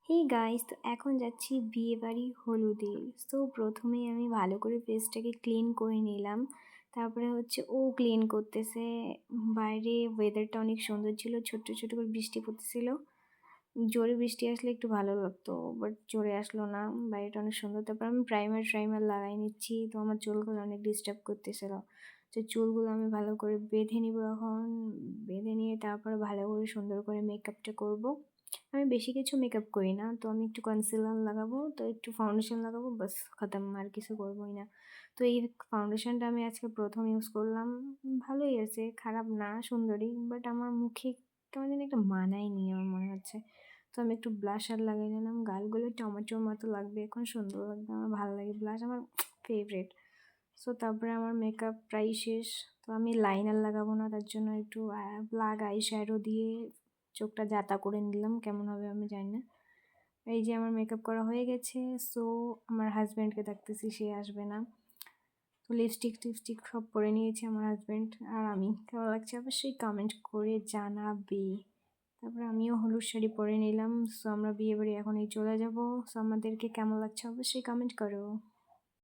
Hey guys, তো এখন যাচ্ছি বিয়েবাড়ি হলুদে। সো প্রথমেই আমি ভালো করে ফেসটাকে ক্লিন করে নিলাম। তারপরে হচ্ছে ও ক্লিন করতেছে। বাইরে ওয়েদারটা অনেক সুন্দর ছিল, ছোট্ট ছোট করে বৃষ্টি পড়তেছিল। জোরে বৃষ্টি আসলে একটু ভালো লাগতো, বাট জোরে আসলো না। বাইরেটা অনেক সুন্দর। তারপর আমি প্রাইমার লাগাই নিচ্ছি, তো আমার চুলগুলো অনেক ডিস্টার্ব করতেছিল। তো চুলগুলো আমি ভালো করে বেঁধে নিব এখন। বেঁধে নিয়ে তারপরে ভালো করে সুন্দর করে মেকআপটা করব। আমি বেশি কিছু মেকআপ করি না, তো আমি একটু কনসিলার লাগাবো, তো একটু ফাউন্ডেশন লাগাবো, বাস খতম, আর কিছু করবোই না। তো এই ফাউন্ডেশনটা আমি আজকে প্রথম ইউজ করলাম। ভালোই আছে, খারাপ না, সুন্দরই, বাট আমার মুখে কেমন জানি একটা মানায়নি আমার মনে হচ্ছে। তো আমি একটু ব্লাশার লাগিয়ে নিলাম, গালগুলো টমেটোর মতো লাগবে, এখন সুন্দর লাগবে, আমার ভালো লাগে, ব্লাশ আমার ফেভারিট। সো তারপরে আমার মেকআপ প্রায় শেষ। তো আমি লাইনার লাগাবো না, তার জন্য একটু ব্ল্যাক আই শ্যাডো দিয়ে চোখটা জাতা করে নিলাম, কেমন হবে আমি জানি না। এই যে আমার মেকআপ করা হয়ে গেছে। সো আমার হাজব্যান্ডকে দেখতেছি, সে আসবে না। তো লিপস্টিক টিপস্টিক সব পরে নিয়েছি আমার হাজব্যান্ড আর আমি। কেমন লাগছে অবশ্যই কমেন্ট করে জানাবে। তারপরে আমিও হলুদ শাড়ি পরে নিলাম। সো আমরা বিয়ে বাড়ি এখন এই চলে যাব। সো আমাদেরকে কেমন লাগছে অবশ্যই কমেন্ট করো।